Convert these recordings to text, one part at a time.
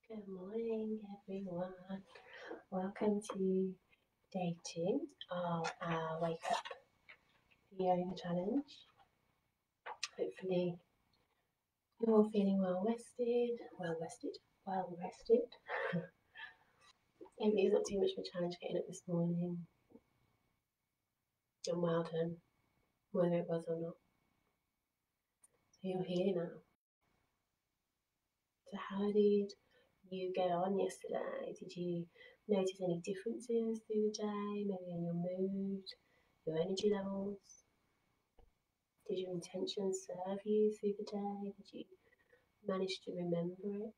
Good morning, everyone. Welcome to day 2 of our Wake Up Yoga Challenge. Hopefully, you're all feeling well rested. Hopefully, it's not too much of a challenge getting up this morning. And well done, whether it was or not. So you're here now. So, how did you get on yesterday? Did you notice any differences through the day, maybe in your mood, your energy levels? Did your intention serve you through the day? Did you manage to remember it?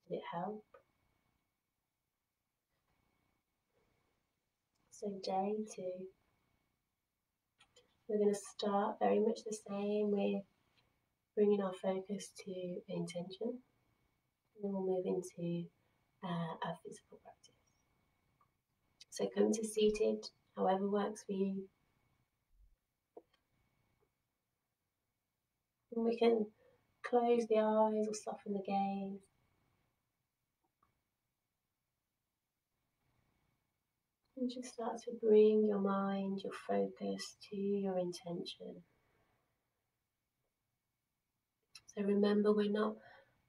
Did it help? So day 2, we're going to start very much the same. We're bringing our focus to intention, and then we'll move into our physical practice. So come to seated, however works for you. And we can close the eyes or soften the gaze. And just start to bring your mind, your focus to your intention. So remember, we're not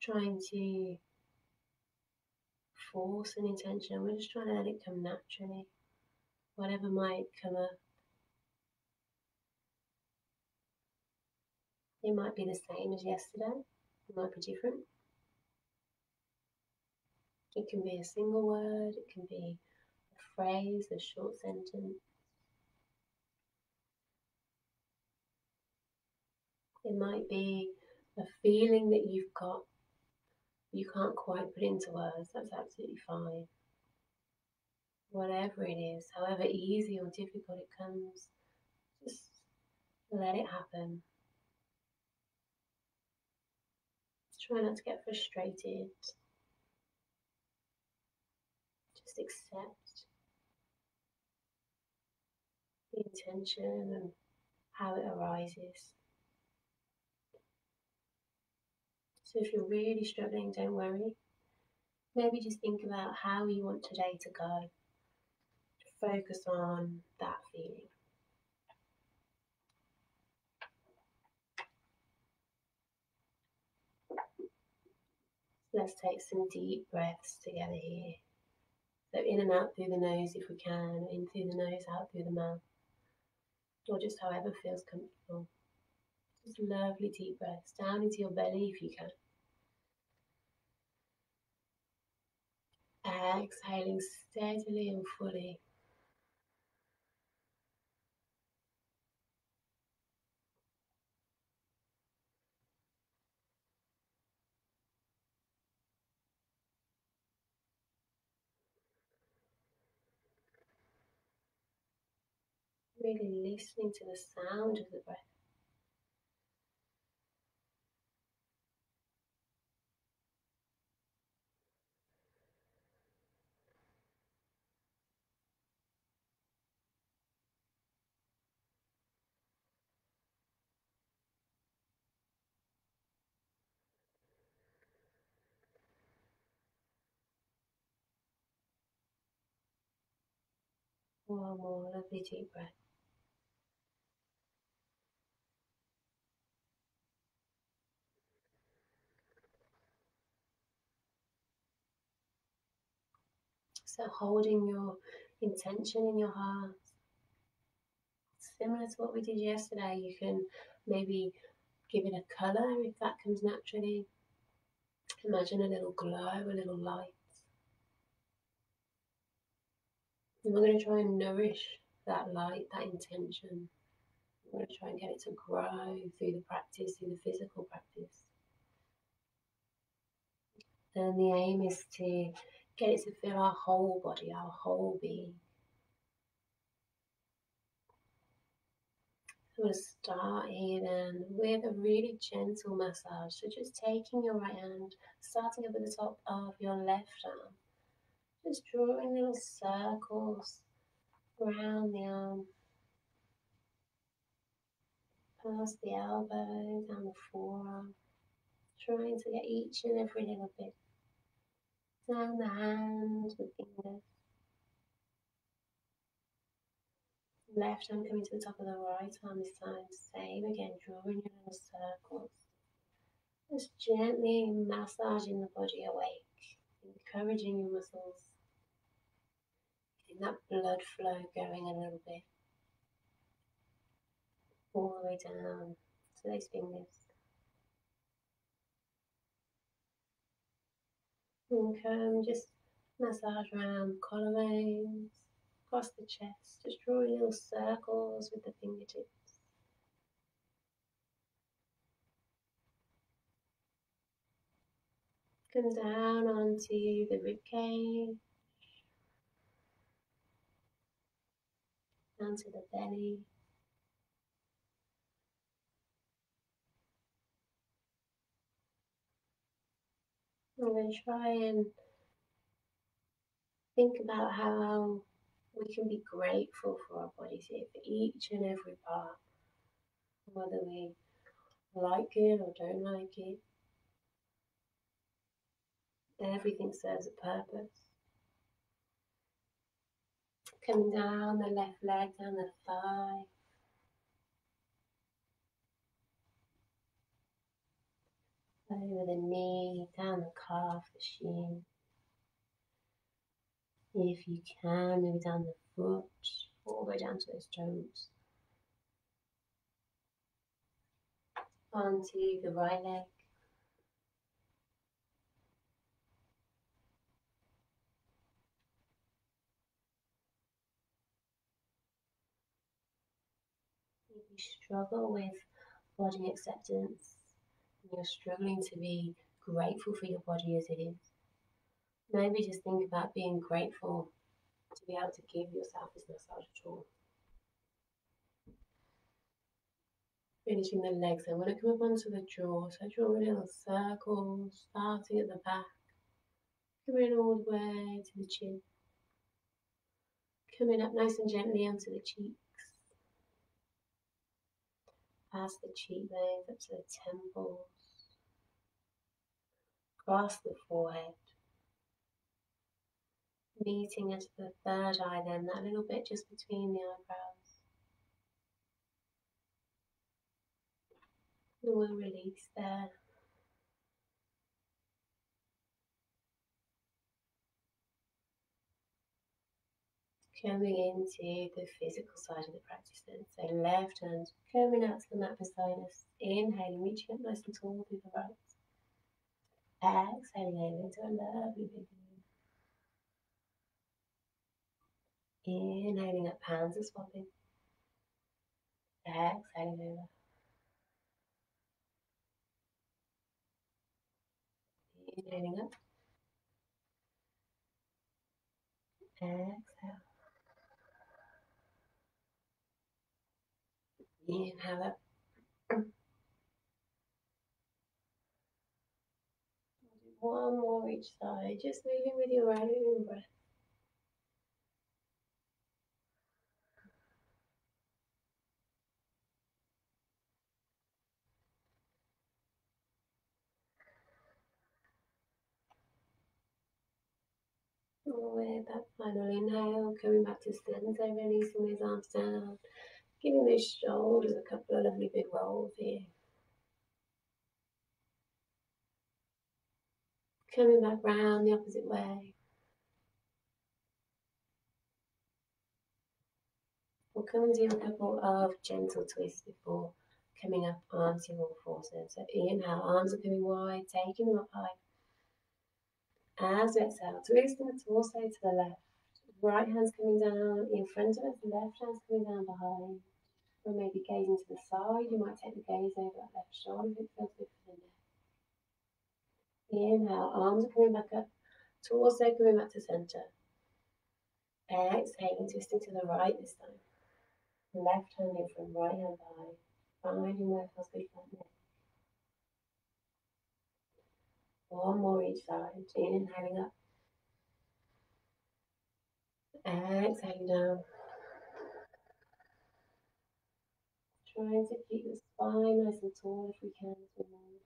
trying to force an intention, we're just trying to let it come naturally. Whatever might come up, it might be the same as yesterday, it might be different. It can be a single word, it can be a phrase, a short sentence. It might be a feeling that you've got, you can't quite put into words, that's absolutely fine. Whatever it is, however easy or difficult it comes, just let it happen. Try not to get frustrated. Just accept the intention and how it arises. So if you're really struggling, don't worry. Maybe just think about how you want today to go. Focus on that feeling. Let's take some deep breaths together here. So in and out through the nose if we can, in through the nose, out through the mouth, or just however feels comfortable. Just lovely deep breaths down into your belly if you can. Exhaling steadily and fully. Really listening to the sound of the breath. One more lovely deep breath. So holding your intention in your heart. Similar to what we did yesterday, you can maybe give it a colour if that comes naturally. Imagine a little glow, a little light. And we're going to try and nourish that light, that intention. We're going to try and get it to grow through the practice, through the physical practice. And the aim is to get it to fill our whole body, our whole being. I'm going to start here then with a really gentle massage. So just taking your right hand, starting up at the top of your left arm, just drawing little circles around the arm, past the elbow, down the forearm, trying to get each and every little bit Down the hands with fingers. Left hand coming to the top of the right arm this time. Same again, drawing your little circles. Just gently massaging the body awake, encouraging your muscles, getting that blood flow going a little bit, all the way down to those fingers. And come just massage around collar veins, across the chest, just drawing little circles with the fingertips. Come down onto the rib cage, down to the belly. I'm going to try and think about how we can be grateful for our bodies here, for each and every part, whether we like it or don't like it. Everything serves a purpose. Coming down the left leg, down the thigh. Over the knee, down the calf, the shin. If you can, maybe down the foot, all the way down to those toes. Onto the right leg. If you struggle with body acceptance, and you're struggling to be grateful for your body as it is, maybe just think about being grateful to be able to give yourself this massage tool. Finishing the legs, I'm going to come up onto the jaw, so draw a little circle, starting at the back, coming all the way to the chin, coming up nice and gently onto the cheeks, past the cheekbones, up to the temples, across the forehead, meeting into the third eye then, that little bit just between the eyebrows. And we'll release there. Coming into the physical side of the practice then. So left hand coming out to the mat beside us. Inhaling, reaching up nice and tall through the right. Exhaling into a lovely big move. Inhaling up, hands are swapping. Exhaling over. Inhaling up. Exhale. Inhale up. One more each side, just moving with your own breath. With that final inhale, coming back to center, releasing those arms down, giving those shoulders a couple of lovely big rolls here. Coming back round the opposite way. We'll come and do a couple of gentle twists before coming up onto all fours. So inhale, arms are coming wide, taking them up high. As we exhale, twisting the torso to the left. Right hand's coming down in front of us, left hand's coming down behind. Or maybe gazing to the side, you might take the gaze over that left shoulder if it feels good for the neck. Inhale, arms are coming back up, torso coming back to center. Exhaling, twisting to the right this time. Left hand in front, right hand behind. Finding where it feels good for the neck. One more each side. Inhaling up. Exhaling down. Trying to keep the spine nice and tall if we can as we move.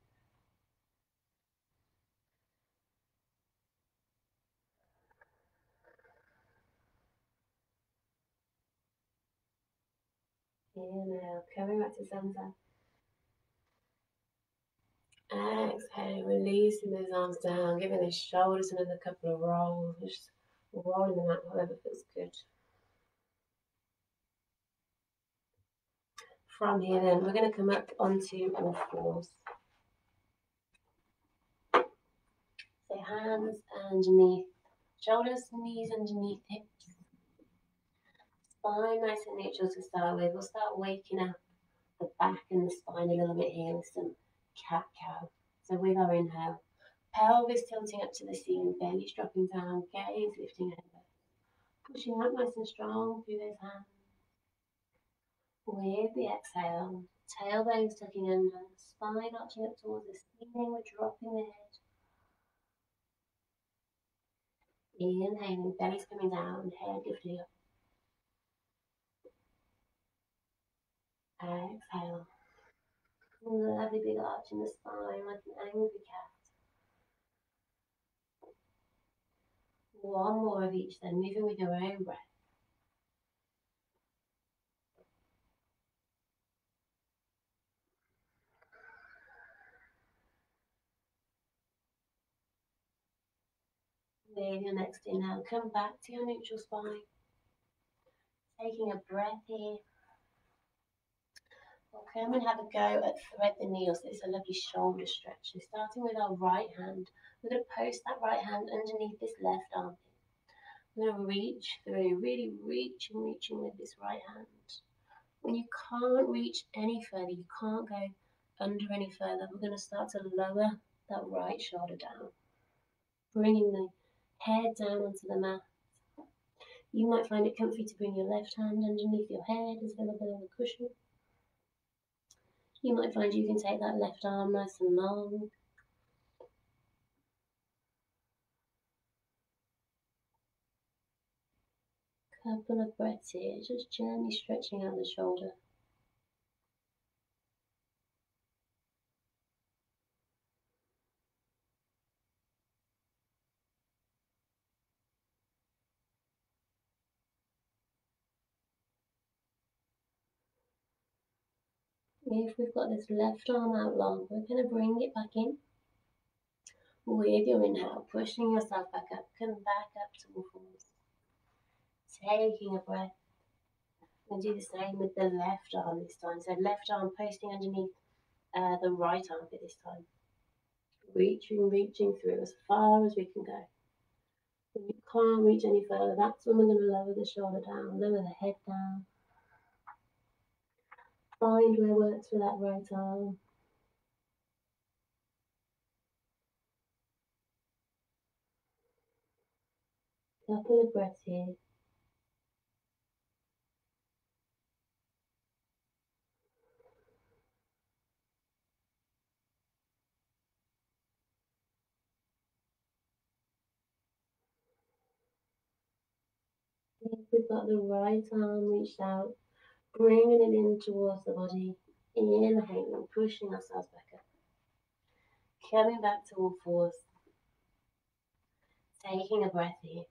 Inhale, coming back to center. Exhale, releasing those arms down, giving the shoulders another couple of rolls, just rolling them out however feels good. From here then, we're going to come up onto all fours. So hands underneath shoulders, knees underneath hips. Spine nice and neutral to start with. We'll start waking up the back and the spine a little bit here with some cat-cow. So with our inhale, pelvis tilting up to the ceiling, belly dropping down, gaze lifting over. Pushing up nice and strong through those hands. With the exhale, tailbones tucking under, spine arching up towards the ceiling, we're dropping the head. Inhaling, belly's coming down, head lifting up. Exhale. Lovely big arch in the spine like an angry cat. One more of each then, moving with your own breath. With your next inhale, come back to your neutral spine. Taking a breath here. We'll come and have a go at thread the needle. So it's a lovely shoulder stretch. So starting with our right hand, we're going to post that right hand underneath this left armpit. We're going to reach through, really reaching with this right hand. When you can't reach any further, you can't go under any further, we're going to start to lower that right shoulder down, bringing the head down onto the mat. You might find it comfy to bring your left hand underneath your head as a little bit of a cushion. You might find you can take that left arm nice and long. Couple of breaths here, just gently stretching out the shoulder. If we've got this left arm out long, we're going to bring it back in. With your inhale, pushing yourself back up, come back up to all fours. Taking a breath. And do the same with the left arm this time. So left arm posting underneath the right armpit this time. Reaching through as far as we can go. If we can't reach any further, that's when we're going to lower the shoulder down, lower the head down. Find where works for that right arm. Couple of breaths here. If we've got the right arm reached out, bringing it in towards the body, inhaling, pushing ourselves back up. Coming back to all fours, taking a breath here.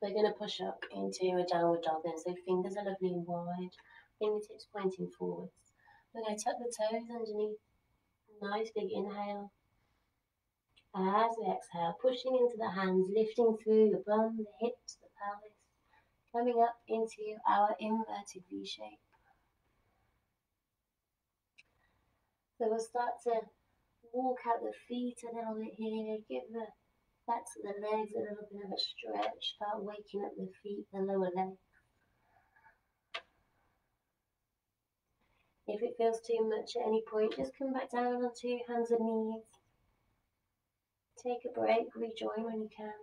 We're going to push up into a downward dog then, so fingers are lovely and wide, fingertips pointing forwards. We're going to tuck the toes underneath, nice big inhale. As we exhale, pushing into the hands, lifting through the bum, the hips, the pelvis, coming up into our inverted V shape. So we'll start to walk out the feet a little bit here, give the backs of the legs a little bit of a stretch, start waking up the feet, the lower legs. If it feels too much at any point, just come back down onto hands and knees. Take a break, rejoin when you can.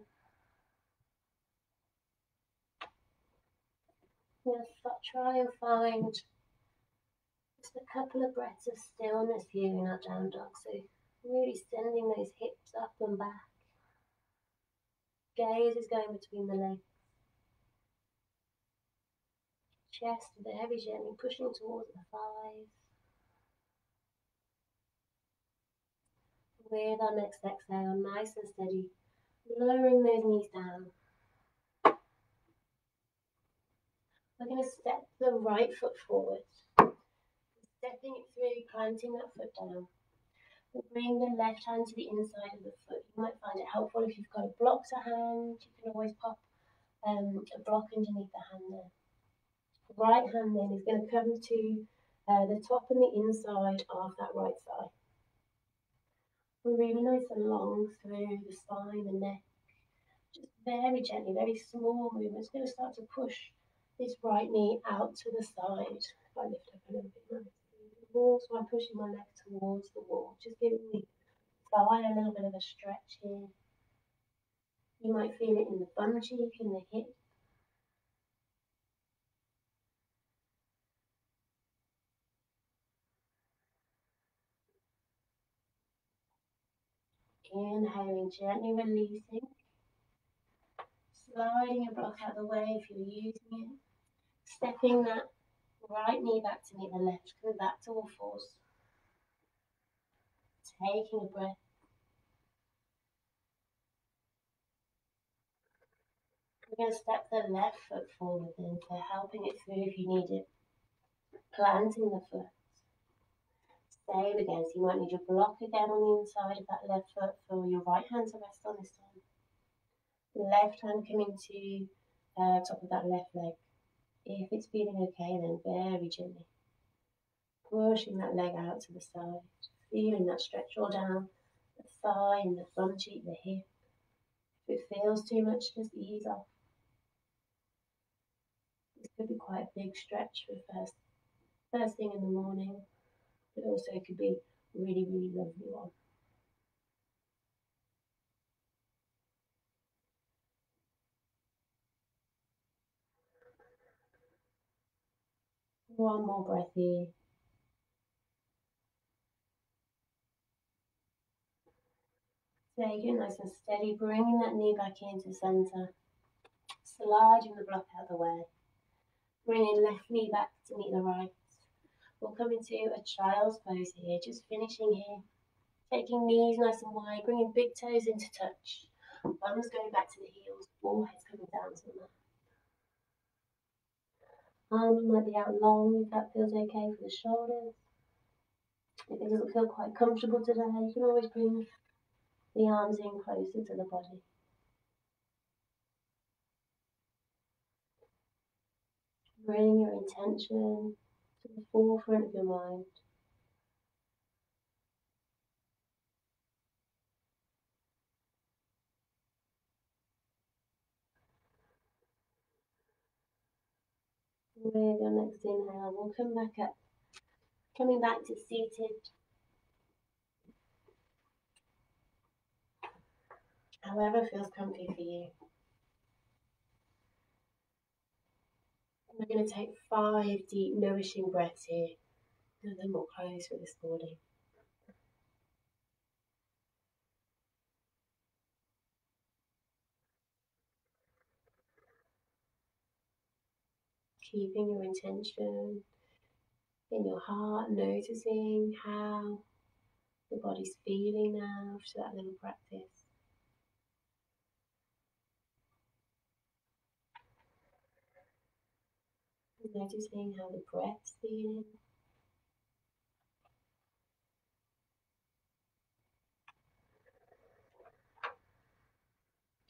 Try and find just a couple of breaths of stillness here in our down dog. So really sending those hips up and back. Gaze is going between the legs. Chest very gently pushing towards the thighs. With our next exhale, nice and steady, lowering those knees down. We're going to step the right foot forward, stepping it through, planting that foot down. We'll bring the left hand to the inside of the foot. You might find it helpful if you've got a block to hand. You can always pop a block underneath the hand there. The right hand then is going to come to the top and the inside of that right thigh. We're really nice and long through the spine, the neck. Just very gently, very small movements. Going to start to push this right knee out to the side. If I lift up a little bit more. So I'm pushing my leg towards the wall, just giving the thigh a little bit of a stretch here. You might feel it in the bum cheek and the hip. Inhaling, gently releasing. Sliding your block out of the way if you're using it. Stepping that right knee back to meet the left, coming back to all fours. Taking a breath. We're going to step the left foot forward then, so helping it through if you need it. Planting the foot. Same again, so you might need your block again on the inside of that left foot for your right hand to rest on this time. Left hand coming to top of that left leg. If it's feeling okay, then very gently pushing that leg out to the side, feeling that stretch all down the thigh and the bum cheek, the hip. If it feels too much, just ease off. This could be quite a big stretch for first thing in the morning, but also it could be a really, really lovely one. One more breath here. Take it nice and steady, bringing that knee back into center, sliding the block out of the way, bringing left knee back to meet the right. We'll come into a child's pose here, just finishing here, taking knees nice and wide, bringing big toes into touch, thumbs going back to the heels, forehead's coming down to the mat. Arms might be out long if that feels okay for the shoulders. If it doesn't feel quite comfortable today, you can always bring the arms in closer to the body. Bring your intention to the forefront of your mind. With your next inhale, we'll come back up, coming back to seated. However feels comfy for you. We're going to take 5 deep, nourishing breaths here. And then we'll close for this morning. Keeping your intention in your heart, noticing how the body's feeling now after that little practice. Noticing how the breath's feeling.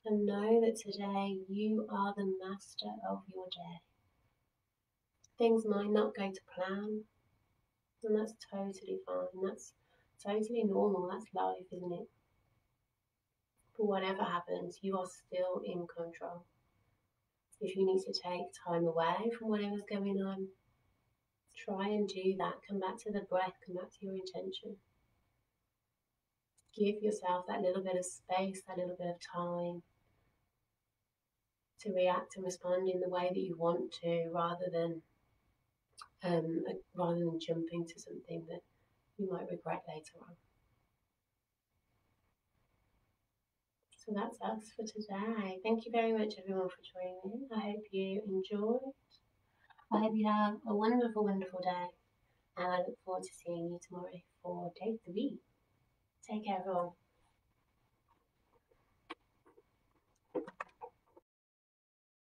And know that today you are the master of your day. Things might not go to plan, and that's totally fine. That's totally normal. That's life, isn't it? But whatever happens, you are still in control. If you need to take time away from whatever's going on, try and do that. Come back to the breath, come back to your intention. Give yourself that little bit of space, that little bit of time to react and respond in the way that you want to, rather than jumping to something that you might regret later on. So that's us for today. Thank you very much, everyone, for joining in. I hope you enjoyed. I hope you have a wonderful, wonderful day. And I look forward to seeing you tomorrow for day 3. Take care, everyone.